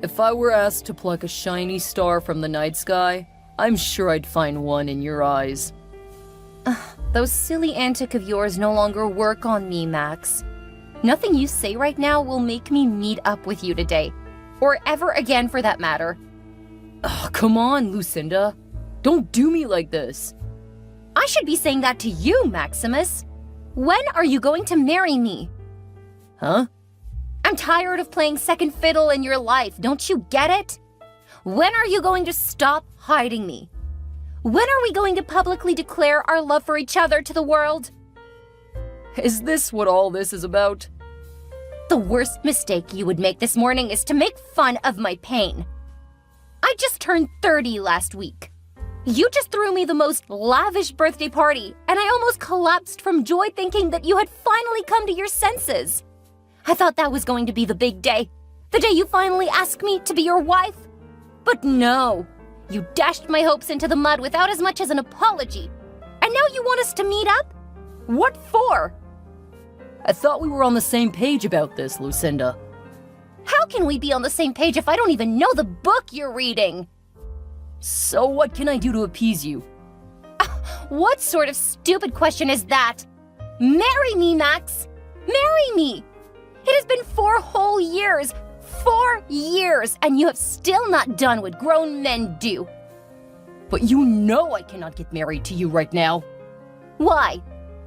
If I were asked to pluck a shiny star from the night sky, I'm sure I'd find one in your eyes. Those silly antics of yours no longer work on me, Max. Nothing you say right now will make me meet up with you today. Or ever again, for that matter. Oh, come on, Lucinda. Don't do me like this. I should be saying that to you, Maximus. When are you going to marry me? Huh? I'm tired of playing second fiddle in your life, don't you get it? When are you going to stop hiding me? When are we going to publicly declare our love for each other to the world? Is this what all this is about? The worst mistake you would make this morning is to make fun of my pain. I just turned 30 last week. You just threw me the most lavish birthday party, and I almost collapsed from joy thinking that you had finally come to your senses. I thought that was going to be the big day, the day you finally asked me to be your wife. But no, you dashed my hopes into the mud without as much as an apology. And now you want us to meet up? What for? I thought we were on the same page about this, Lucinda. How can we be on the same page if I don't even know the book you're reading? So what can I do to appease you? What sort of stupid question is that? Marry me, Max! Marry me! It has been 4 whole years! 4 years, and you have still not done what grown men do. But you know I cannot get married to you right now. Why?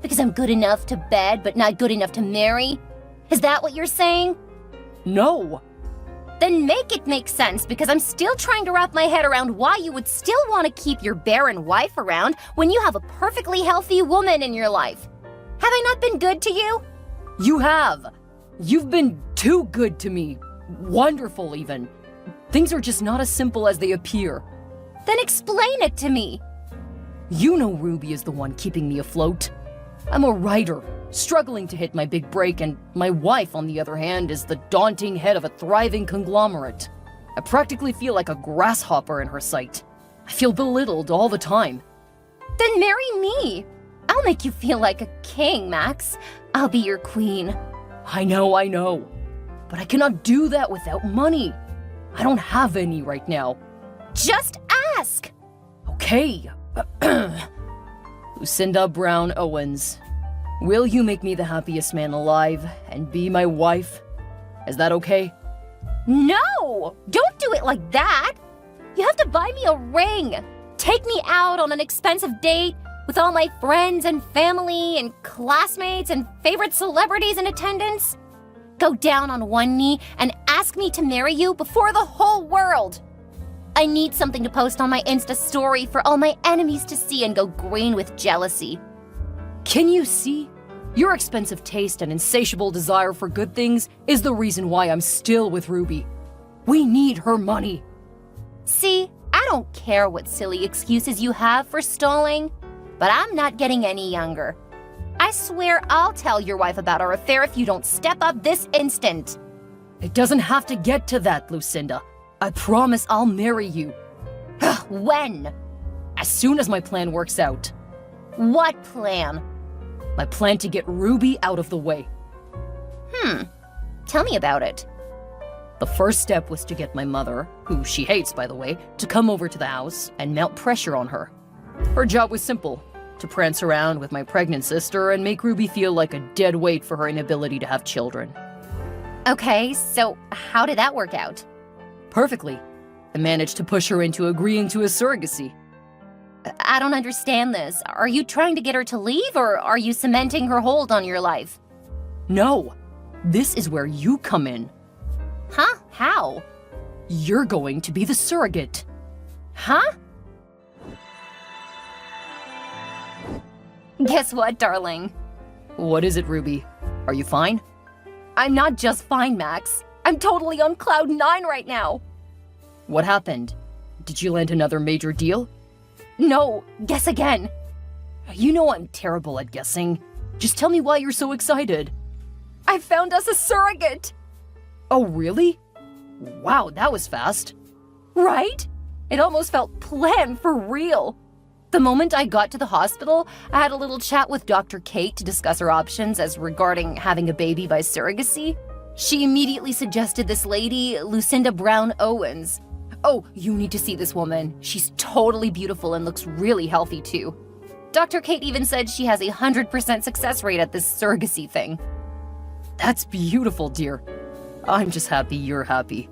Because I'm good enough to bed, but not good enough to marry? Is that what you're saying? No. Then make it make sense, because I'm still trying to wrap my head around why you would still want to keep your barren wife around when you have a perfectly healthy woman in your life. Have I not been good to you? You have. You've been too good to me. Wonderful, even. Things are just not as simple as they appear. Then explain it to me. You know Ruby is the one keeping me afloat. I'm a writer, struggling to hit my big break, and my wife, on the other hand, is the daunting head of a thriving conglomerate. I practically feel like a grasshopper in her sight. I feel belittled all the time. Then marry me. I'll make you feel like a king, Max. I'll be your queen. I know. But I cannot do that without money. I don't have any right now. Just ask! Okay. Lucinda Brown Owens, will you make me the happiest man alive and be my wife? Is that okay? No! Don't do it like that! You have to buy me a ring, take me out on an expensive date with all my friends and family and classmates and favorite celebrities in attendance. Go down on one knee and ask me to marry you before the whole world. I need something to post on my Insta story for all my enemies to see and go green with jealousy. Can you see? Your expensive taste and insatiable desire for good things is the reason why I'm still with Ruby. We need her money. See, I don't care what silly excuses you have for stalling, but I'm not getting any younger. I swear I'll tell your wife about our affair if you don't step up this instant. It doesn't have to get to that, Lucinda. I promise I'll marry you. When? As soon as my plan works out. What plan? My plan to get Ruby out of the way. Tell me about it. The first step was to get my mother, who she hates by the way, to come over to the house and mount pressure on her. Her job was simple, to prance around with my pregnant sister and make Ruby feel like a dead weight for her inability to have children. Okay, so how did that work out? Perfectly. I managed to push her into agreeing to a surrogacy. I don't understand this. Are you trying to get her to leave, or are you cementing her hold on your life? No. This is where you come in. Huh? How? You're going to be the surrogate. Huh? Guess what, darling? What is it, Ruby? Are you fine? I'm not just fine, Max. I'm totally on cloud 9 right now. What happened? Did you land another major deal? No, guess again. You know I'm terrible at guessing. Just tell me why you're so excited. I found us a surrogate! Oh, really? Wow, that was fast. Right? It almost felt planned for real. The moment I got to the hospital, I had a little chat with Dr. Kate to discuss our options as regarding having a baby by surrogacy. She immediately suggested this lady, Lucinda Brown Owens. Oh, you need to see this woman. She's totally beautiful and looks really healthy too. Dr. Kate even said she has a 100% success rate at this surrogacy thing. That's beautiful, dear. I'm just happy you're happy.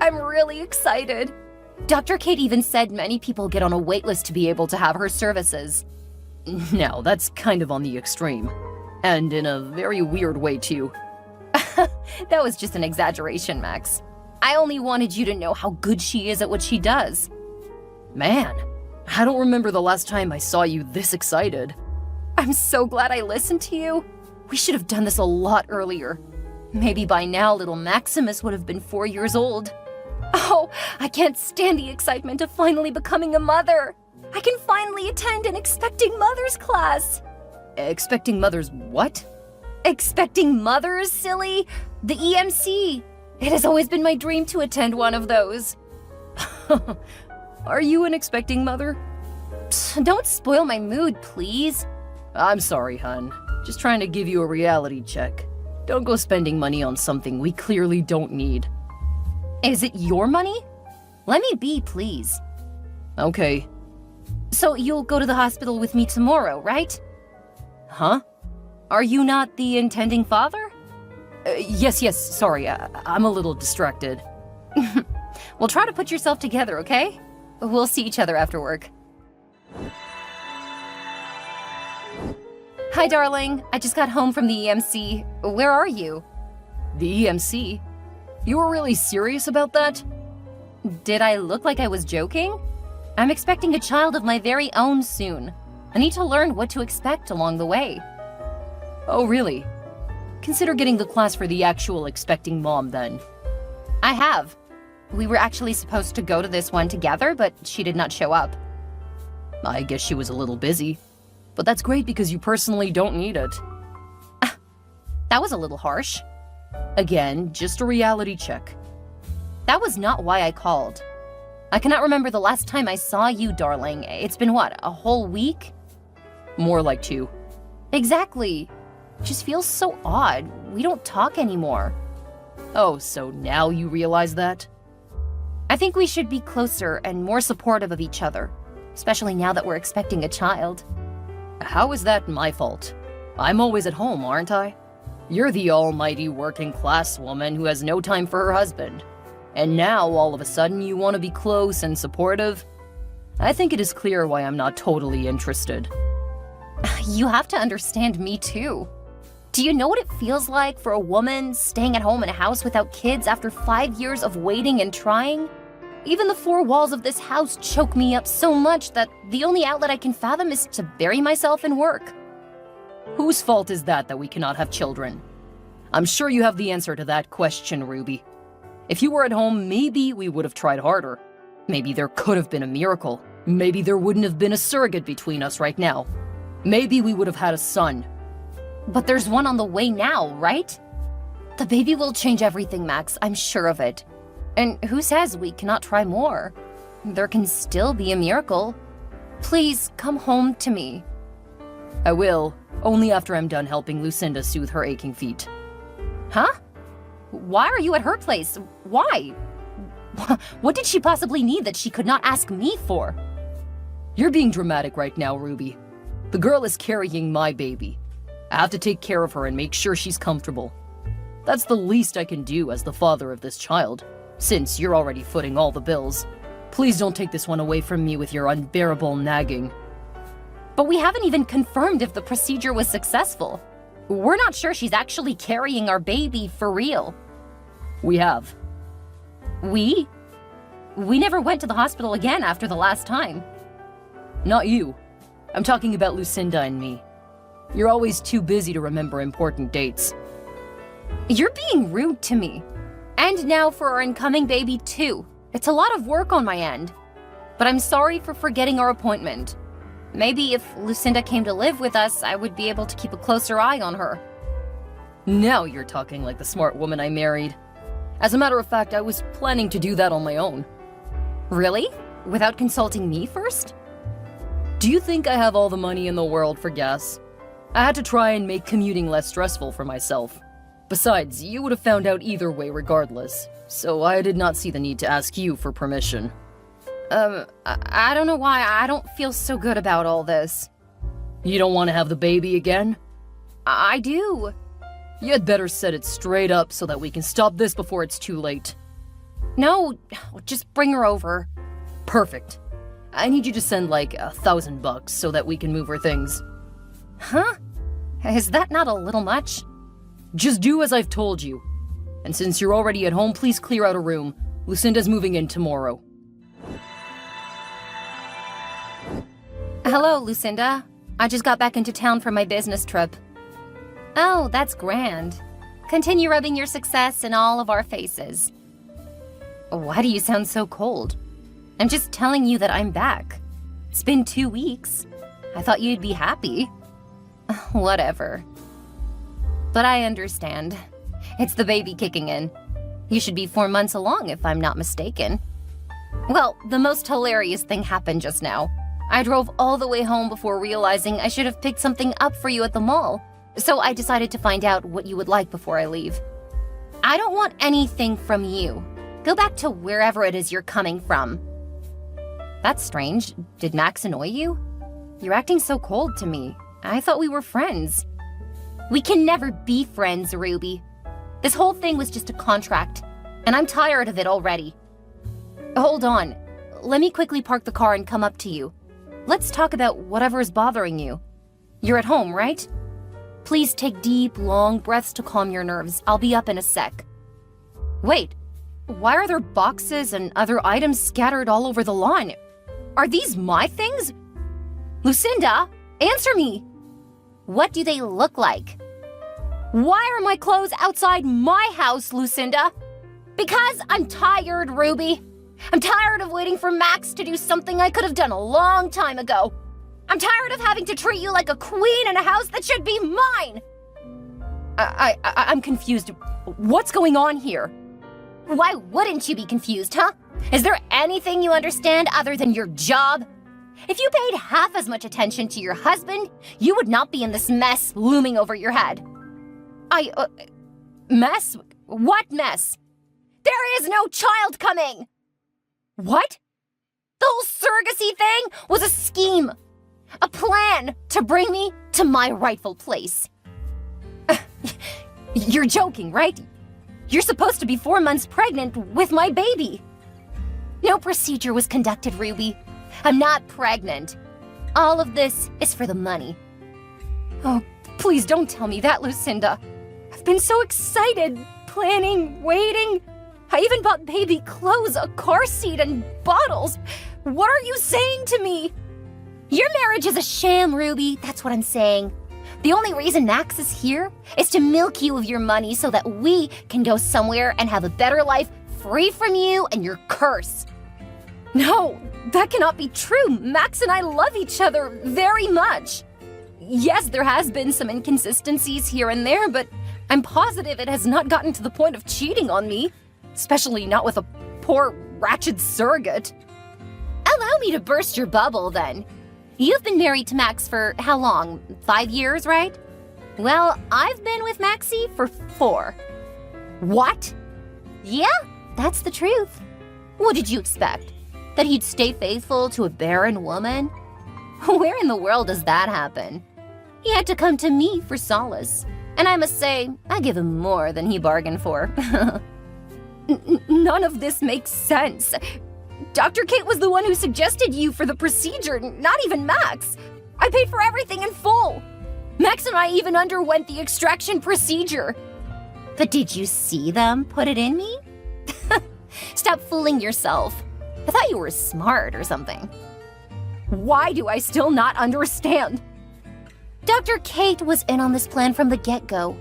I'm really excited. Dr. Kate even said many people get on a waitlist to be able to have her services. Now, that's kind of on the extreme. And in a very weird way, too. That was just an exaggeration, Max. I only wanted you to know how good she is at what she does. Man, I don't remember the last time I saw you this excited. I'm so glad I listened to you. We should have done this a lot earlier. Maybe by now little Maximus would have been 4 years old. Oh, I can't stand the excitement of finally becoming a mother. I can finally attend an expecting mothers class. Expecting mothers what? Expecting mothers, silly. The EMC. It has always been my dream to attend one of those. Are you an expecting mother? Psst, don't spoil my mood, please. I'm sorry, hun. Just trying to give you a reality check. Don't go spending money on something we clearly don't need. Is it your money? Let me be, please. Okay. So you'll go to the hospital with me tomorrow, right? Huh? Are you not the intending father? Yes, sorry, I'm a little distracted. Well, try to put yourself together, okay? We'll see each other after work. Hi, darling. I just got home from the EMC. Where are you? The EMC? You were really serious about that? Did I look like I was joking? I'm expecting a child of my very own soon. I need to learn what to expect along the way. Oh, really? Consider getting the class for the actual expecting mom, then. I have. We were actually supposed to go to this one together, but she did not show up. I guess she was a little busy. But that's great because you personally don't need it. That was a little harsh. Again, just a reality check. That was not why I called. I cannot remember the last time I saw you, darling. It's been what, a whole week? More like 2. Exactly. Just feels so odd. We don't talk anymore. Oh, so now you realize that? I think we should be closer and more supportive of each other, especially now that we're expecting a child. How is that my fault? I'm always at home, aren't I? You're the almighty working class woman who has no time for her husband. And now, all of a sudden, you want to be close and supportive? I think it is clear why I'm not totally interested. You have to understand me too. Do you know what it feels like for a woman staying at home in a house without kids after 5 years of waiting and trying? Even the 4 walls of this house choke me up so much that the only outlet I can fathom is to bury myself in work. Whose fault is that we cannot have children? I'm sure you have the answer to that question, Ruby. If you were at home, maybe we would have tried harder. Maybe there could have been a miracle. Maybe there wouldn't have been a surrogate between us right now. Maybe we would have had a son. But there's one on the way now, right? The baby will change everything, Max. I'm sure of it. And who says we cannot try more? There can still be a miracle. Please, come home to me. I will, only after I'm done helping Lucinda soothe her aching feet. Huh? Why are you at her place? Why? What did she possibly need that she could not ask me for? You're being dramatic right now, Ruby. The girl is carrying my baby. I have to take care of her and make sure she's comfortable. That's the least I can do as the father of this child, since you're already footing all the bills. Please don't take this one away from me with your unbearable nagging. But we haven't even confirmed if the procedure was successful. We're not sure she's actually carrying our baby for real. We have. We? We never went to the hospital again after the last time. Not you. I'm talking about Lucinda and me. You're always too busy to remember important dates. You're being rude to me. And now for our incoming baby too. It's a lot of work on my end. But I'm sorry for forgetting our appointment. Maybe if Lucinda came to live with us, I would be able to keep a closer eye on her. Now you're talking like the smart woman I married. As a matter of fact, I was planning to do that on my own. Really? Without consulting me first? Do you think I have all the money in the world for gas? I had to try and make commuting less stressful for myself. Besides, you would have found out either way regardless, so I did not see the need to ask you for permission. I don't know why I don't feel so good about all this. You don't want to have the baby again? I do. You had better set it straight up so that we can stop this before it's too late. No, just bring her over. Perfect. I need you to send like $1,000 so that we can move her things. Huh? Is that not a little much? Just do as I've told you. And since you're already at home, please clear out a room. Lucinda's moving in tomorrow. Hello, Lucinda. I just got back into town from my business trip. Oh, that's grand. Continue rubbing your success in all of our faces. Why do you sound so cold? I'm just telling you that I'm back. It's been 2 weeks. I thought you'd be happy. Whatever. But I understand. It's the baby kicking in. You should be 4 months along if I'm not mistaken. Well, the most hilarious thing happened just now. I drove all the way home before realizing I should have picked something up for you at the mall. So I decided to find out what you would like before I leave. I don't want anything from you. Go back to wherever it is you're coming from. That's strange. Did Max annoy you? You're acting so cold to me. I thought we were friends. We can never be friends, Ruby. This whole thing was just a contract, and I'm tired of it already. Hold on. Let me quickly park the car and come up to you. Let's talk about whatever is bothering you. You're at home, right? Please take deep, long breaths to calm your nerves. I'll be up in a sec. Wait, why are there boxes and other items scattered all over the lawn? Are these my things? Lucinda, answer me. What do they look like? Why are my clothes outside my house, Lucinda? Because I'm tired, Ruby. I'm tired of waiting for Max to do something I could have done a long time ago. I'm tired of having to treat you like a queen in a house that should be mine. I'm confused. What's going on here? Why wouldn't you be confused, huh? Is there anything you understand other than your job? If you paid half as much attention to your husband, you would not be in this mess looming over your head. Mess? What mess? There is no child coming! What? The whole surrogacy thing was a scheme. A plan to bring me to my rightful place. You're joking, right? You're supposed to be 4 months pregnant with my baby. No procedure was conducted, Ruby. I'm not pregnant. All of this is for the money. Oh, please don't tell me that, Lucinda. I've been so excited, planning, waiting. I even bought baby clothes, a car seat, and bottles. What are you saying to me? Your marriage is a sham, Ruby. That's what I'm saying. The only reason Max is here is to milk you of your money so that we can go somewhere and have a better life free from you and your curse. No, that cannot be true. Max and I love each other very much. Yes, there has been some inconsistencies here and there, but I'm positive it has not gotten to the point of cheating on me. Especially not with a poor, ratchet surrogate. Allow me to burst your bubble, then. You've been married to Max for how long? 5 years, right? Well, I've been with Maxie for 4. What? Yeah, that's the truth. What did you expect? That he'd stay faithful to a barren woman? Where in the world does that happen? He had to come to me for solace. And I must say, I give him more than he bargained for. None of this makes sense. Dr. Kate was the one who suggested you for the procedure, not even Max. I paid for everything in full. Max and I even underwent the extraction procedure. But did you see them put it in me? Stop fooling yourself. I thought you were smart or something. Why do I still not understand? Dr. Kate was in on this plan from the get-go.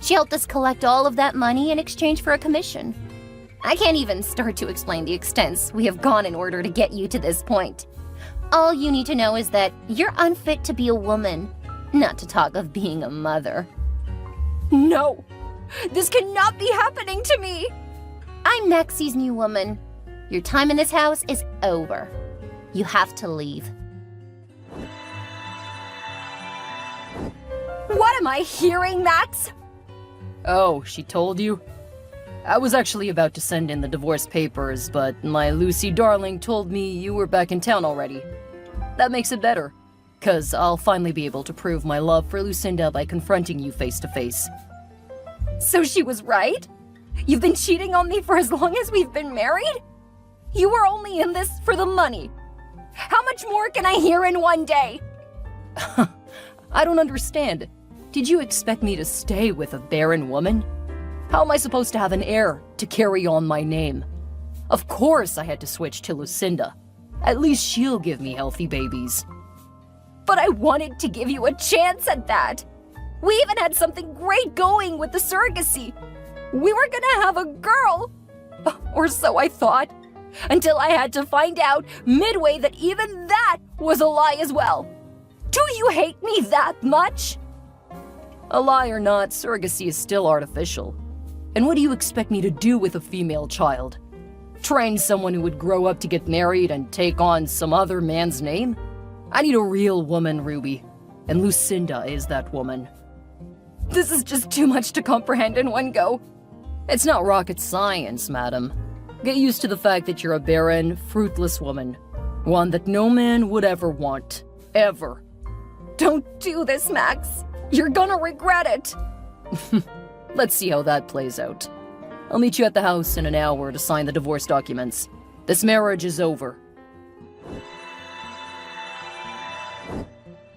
She helped us collect all of that money in exchange for a commission. I can't even start to explain the extents we have gone in order to get you to this point. All you need to know is that you're unfit to be a woman, not to talk of being a mother. No! This cannot be happening to me! I'm Maxie's new woman. Your time in this house is over. You have to leave. What am I hearing, Max? Oh, she told you? I was actually about to send in the divorce papers, but my Lucy darling told me you were back in town already. That makes it better, 'cause I'll finally be able to prove my love for Lucinda by confronting you face to face. So she was right? You've been cheating on me for as long as we've been married? You were only in this for the money. How much more can I hear in one day? I don't understand. Did you expect me to stay with a barren woman? How am I supposed to have an heir to carry on my name? Of course I had to switch to Lucinda. At least she'll give me healthy babies. But I wanted to give you a chance at that. We even had something great going with the surrogacy. We were gonna have a girl. Or so I thought. Until I had to find out midway that even that was a lie as well. Do you hate me that much? A lie or not, surrogacy is still artificial. And what do you expect me to do with a female child? Train someone who would grow up to get married and take on some other man's name? I need a real woman, Ruby. And Lucinda is that woman. This is just too much to comprehend in one go. It's not rocket science, madam. Get used to the fact that you're a barren, fruitless woman. One that no man would ever want. Ever. Don't do this, Max. You're gonna regret it. Let's see how that plays out. I'll meet you at the house in an hour to sign the divorce documents. This marriage is over.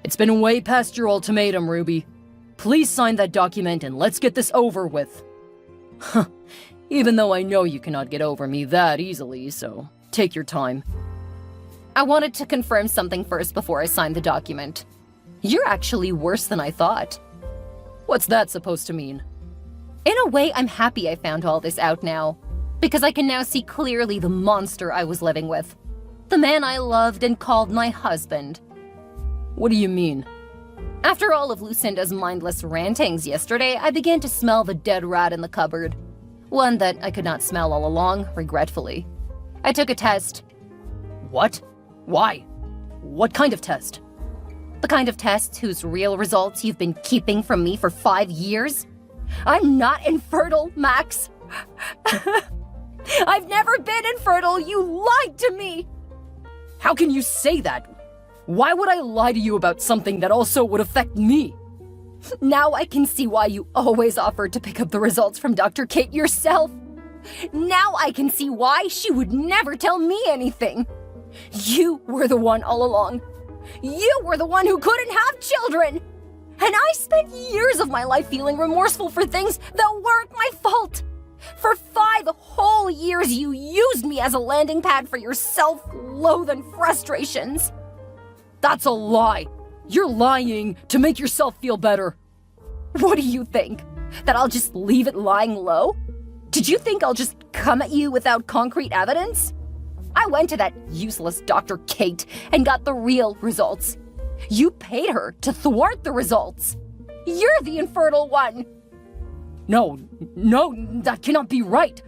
It's been way past your ultimatum, Ruby. Please sign that document and let's get this over with. Even though I know you cannot get over me that easily, so take your time. I wanted to confirm something first before I signed the document. You're actually worse than I thought. What's that supposed to mean? In a way, I'm happy I found all this out now. Because I can now see clearly the monster I was living with. The man I loved and called my husband. What do you mean? After all of Lucinda's mindless rantings yesterday, I began to smell the dead rat in the cupboard. One that I could not smell all along, regretfully. I took a test. What? Why? What kind of test? The kind of tests whose real results you've been keeping from me for 5 years? I'm not infertile, Max. I've never been infertile. You lied to me. How can you say that? Why would I lie to you about something that also would affect me? Now I can see why you always offered to pick up the results from Dr. Kate yourself. Now I can see why she would never tell me anything. You were the one all along. You were the one who couldn't have children. And I spent years of my life feeling remorseful for things that weren't my fault. For 5 whole years, you used me as a landing pad for your self-loathing frustrations. That's a lie. You're lying to make yourself feel better. What do you think? That I'll just leave it lying low? Did you think I'll just come at you without concrete evidence? I went to that useless Dr. Kate and got the real results. You paid her to thwart the results. You're the infertile one. No, that cannot be right.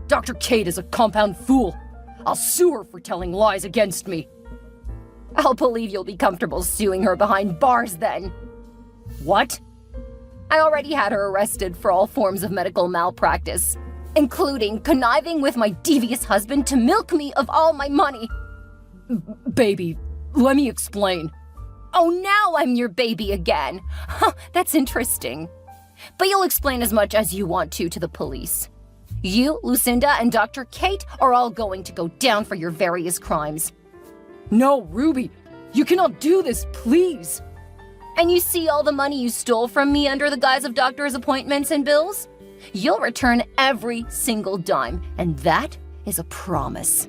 Dr. Kate is a compound fool. I'll sue her for telling lies against me. I'll believe you'll be comfortable suing her behind bars then. What? I already had her arrested for all forms of medical malpractice, including conniving with my devious husband to milk me of all my money. Baby, let me explain. Oh, now I'm your baby again. Huh, that's interesting. But you'll explain as much as you want to the police. You, Lucinda, and Dr. Kate are all going to go down for your various crimes. No, Ruby, you cannot do this, please. And you see all the money you stole from me under the guise of doctor's appointments and bills? You'll return every single dime, and that is a promise.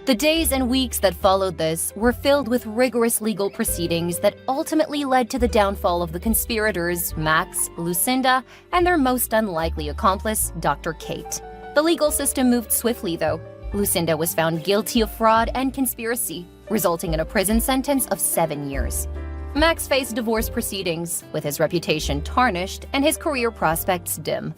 The days and weeks that followed this were filled with rigorous legal proceedings that ultimately led to the downfall of the conspirators, Max, Lucinda, and their most unlikely accomplice, Dr. Kate. The legal system moved swiftly, though. Lucinda was found guilty of fraud and conspiracy, resulting in a prison sentence of 7 years. Max faced divorce proceedings, with his reputation tarnished and his career prospects dim.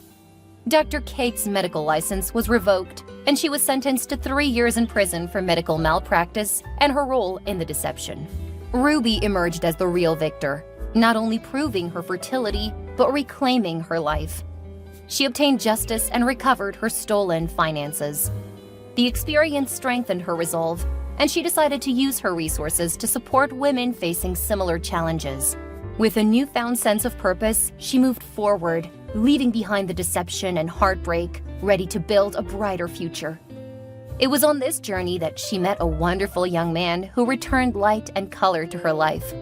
Dr. Kate's medical license was revoked, and she was sentenced to 3 years in prison for medical malpractice and her role in the deception. Ruby emerged as the real victor, not only proving her fertility, but reclaiming her life. She obtained justice and recovered her stolen finances. The experience strengthened her resolve, and she decided to use her resources to support women facing similar challenges. With a newfound sense of purpose, she moved forward, leaving behind the deception and heartbreak, ready to build a brighter future. It was on this journey that she met a wonderful young man who returned light and color to her life.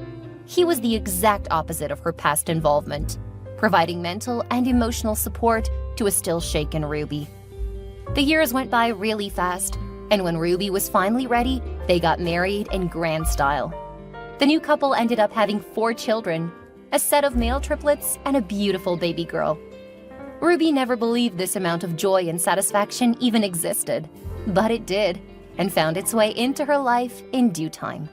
He was the exact opposite of her past involvement, providing mental and emotional support to a still shaken Ruby. The years went by really fast, and when Ruby was finally ready, they got married in grand style. The new couple ended up having 4 children, a set of male triplets and a beautiful baby girl. Ruby never believed this amount of joy and satisfaction even existed, but it did, and found its way into her life in due time.